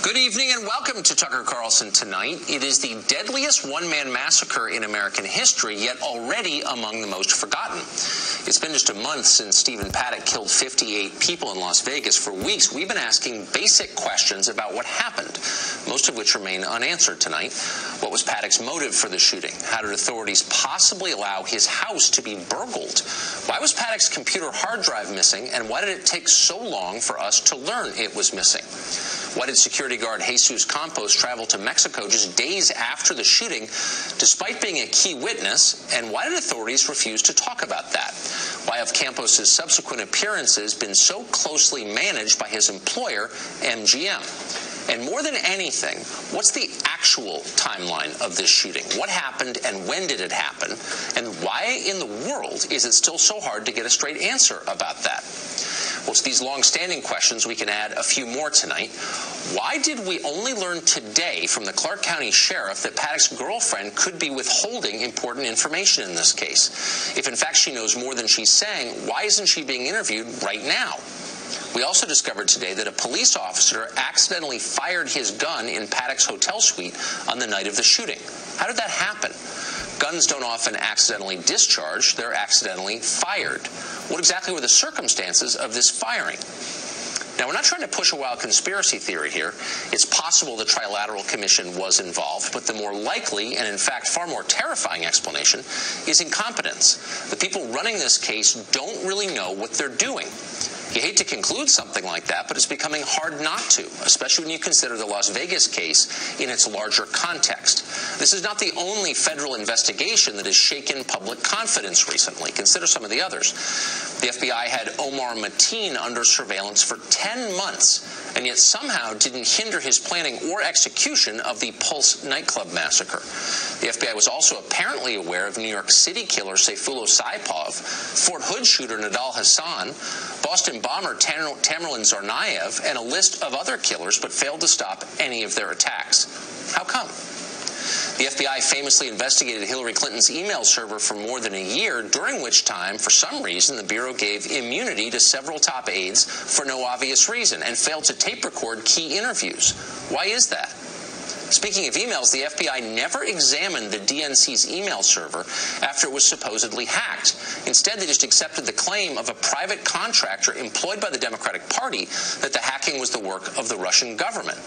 Good evening and welcome to Tucker Carlson Tonight. It is the deadliest one-man massacre in American history, yet already among the most forgotten. It's been just a month since Stephen Paddock killed 58 people in Las Vegas. For weeks, we've been asking basic questions about what happened, most of which remain unanswered tonight. What was Paddock's motive for the shooting? How did authorities possibly allow his house to be burgled? Why was Paddock's computer hard drive missing, and why did it take so long for us to learn it was missing? Why did security guard Jesus Campos travel to Mexico just days after the shooting, despite being a key witness? And why did authorities refuse to talk about that? Why have Campos' subsequent appearances been so closely managed by his employer, MGM? And more than anything, what's the actual timeline of this shooting? What happened and when did it happen? And why in the world is it still so hard to get a straight answer about that? Well, to these long-standing questions, we can add a few more tonight. Why did we only learn today from the Clark County Sheriff that Paddock's girlfriend could be withholding important information in this case? If in fact she knows more than she's saying, why isn't she being interviewed right now? We also discovered today that a police officer accidentally fired his gun in Paddock's hotel suite on the night of the shooting. How did that happen? Guns don't often accidentally discharge, they're accidentally fired. What exactly were the circumstances of this firing? Now, we're not trying to push a wild conspiracy theory here. It's possible the Trilateral Commission was involved, but the more likely and, in fact, far more terrifying explanation is incompetence. The people running this case don't really know what they're doing. You hate to conclude something like that, but it's becoming hard not to, especially when you consider the Las Vegas case in its larger context. This is not the only federal investigation that has shaken public confidence recently. Consider some of the others. The FBI had Omar Mateen under surveillance for 10 months, and yet somehow didn't hinder his planning or execution of the Pulse nightclub massacre. The FBI was also apparently aware of New York City killer Sayfullo Saipov, Fort Hood shooter Nidal Hassan, Boston bomber Tamerlan Tsarnaev, and a list of other killers, but failed to stop any of their attacks. How come? The FBI famously investigated Hillary Clinton's email server for more than a year, during which time, for some reason, the Bureau gave immunity to several top aides for no obvious reason and failed to tape record key interviews. Why is that? Speaking of emails, the FBI never examined the DNC's email server after it was supposedly hacked. Instead, they just accepted the claim of a private contractor employed by the Democratic Party that the hacking was the work of the Russian government.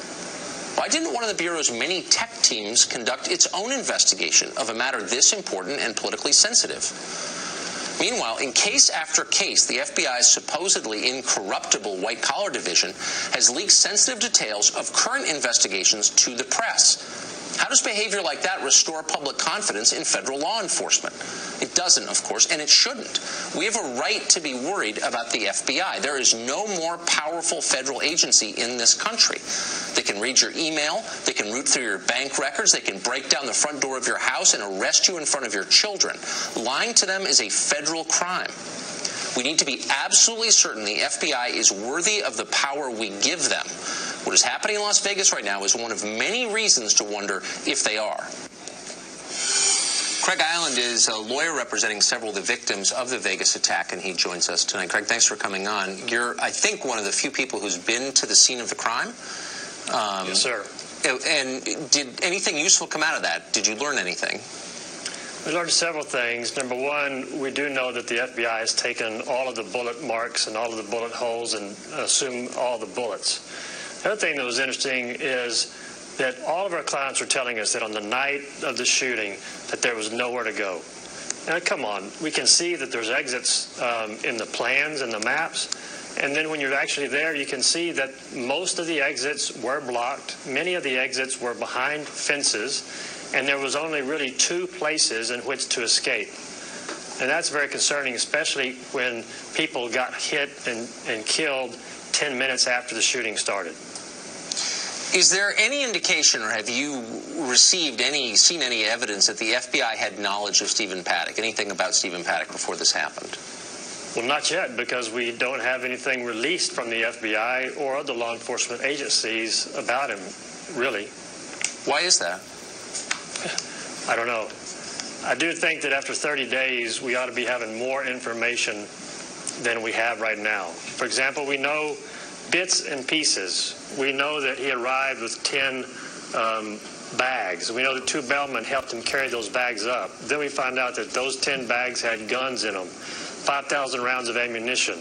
Why didn't one of the Bureau's many tech teams conduct its own investigation of a matter this important and politically sensitive? Meanwhile, in case after case, the FBI's supposedly incorruptible white-collar division has leaked sensitive details of current investigations to the press. How does behavior like that restore public confidence in federal law enforcement? It doesn't, of course, and it shouldn't. We have a right to be worried about the FBI. There is no more powerful federal agency in this country. They can read your email, they can root through your bank records, they can break down the front door of your house and arrest you in front of your children. Lying to them is a federal crime. We need to be absolutely certain the FBI is worthy of the power we give them. What is happening in Las Vegas right now is one of many reasons to wonder if they are. Craig Island is a lawyer representing several of the victims of the Vegas attack, and he joins us tonight. Craig, thanks for coming on. You're, I think, one of the few people who's been to the scene of the crime. Yes, sir. And did anything useful come out of that? Did you learn anything? We learned several things. Number one, we do know that the FBI has taken all of the bullet marks and all of the bullet holes and assumed all the bullets. The other thing that was interesting is that all of our clients were telling us that on the night of the shooting that there was nowhere to go. Now, come on. We can see that there's exits in the plans and the maps. And then when you're actually there, you can see that most of the exits were blocked. Many of the exits were behind fences. And there was only really two places in which to escape. And that's very concerning, especially when people got hit and killed 10 minutes after the shooting started. Is there any indication, or have you seen any evidence that the FBI had knowledge of Stephen Paddock, anything about Stephen Paddock before this happened? Well, not yet, because we don't have anything released from the FBI or other law enforcement agencies about him, really. Why is that? I don't know. I do think that after 30 days, we ought to be having more information than we have right now. For example, we know bits and pieces. We know that he arrived with 10 bags. We know that 2 bellmen helped him carry those bags up. Then we found out that those 10 bags had guns in them, 5,000 rounds of ammunition.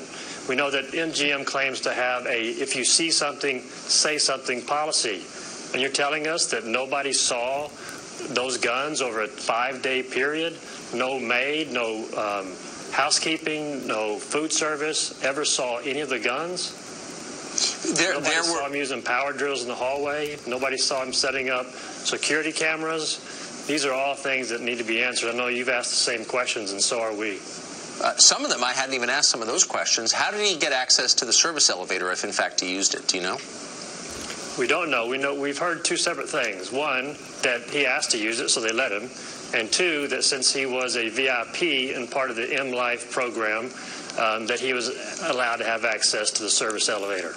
We know that MGM claims to have a if you see something, say something policy. And you're telling us that nobody saw those guns over a 5-day period? No maid, no housekeeping, no food service ever saw any of the guns? Nobody saw him using power drills in the hallway. Nobody saw him setting up security cameras. These are all things that need to be answered. I know you've asked the same questions, and so are we. Some of them I hadn't even asked some of those questions. How did he get access to the service elevator if, in fact, he used it? Do you know? We don't know. We've heard 2 separate things. One, that he asked to use it, so they let him. And 2, that since he was a VIP and part of the M-Life program, that he was allowed to have access to the service elevator.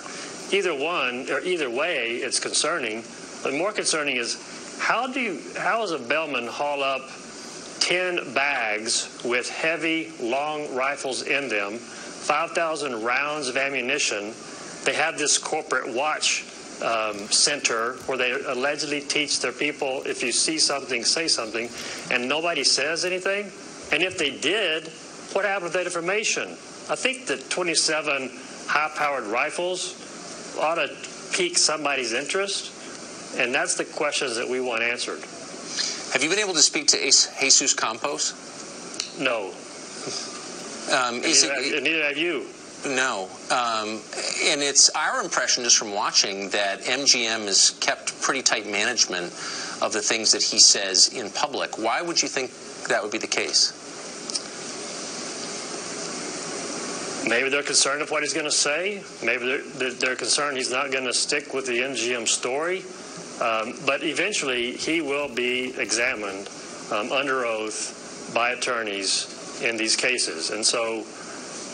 Either one, or either way, it's concerning. But more concerning is, how does a bellman haul up 10 bags with heavy, long rifles in them, 5,000 rounds of ammunition? They have this corporate watch center where they allegedly teach their people, if you see something, say something, and nobody says anything? And if they did, what happened with that information? I think that 27 high-powered rifles ought to pique somebody's interest, and that's the questions that we want answered. Have you been able to speak to Jesus Campos? No. Neither have you. No. And it's our impression, just from watching, that MGM has kept pretty tight management of the things that he says in public. Why would you think that would be the case? Maybe they're concerned of what he's going to say. Maybe they're concerned he's not going to stick with the MGM story. But eventually, he will be examined under oath by attorneys in these cases. And so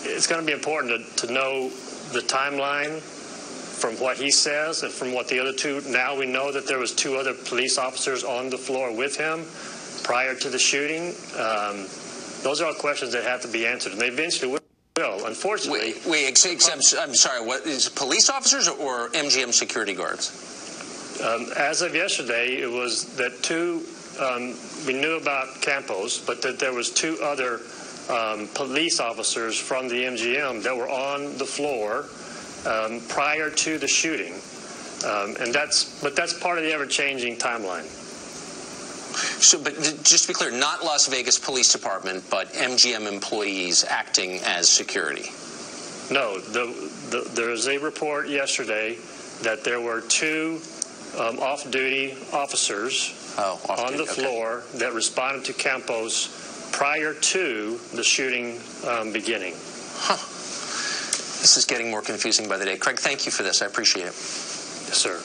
it's going to be important to know the timeline from what he says and from what the other 2. Now we know that there was 2 other police officers on the floor with him prior to the shooting. Those are all questions that have to be answered, and they eventually will. Unfortunately. I'm sorry. What is police officers or MGM security guards? As of yesterday, it was that 2. We knew about Campos, but that there was 2 other police officers from the MGM that were on the floor prior to the shooting, and that's part of the ever-changing timeline. So, but just to be clear, not Las Vegas Police Department, but MGM employees acting as security. No, there was a report yesterday that there were 2 off-duty officers on the floor that responded to Campos prior to the shooting beginning. This is getting more confusing by the day. Craig, thank you for this. I appreciate it. Yes, sir.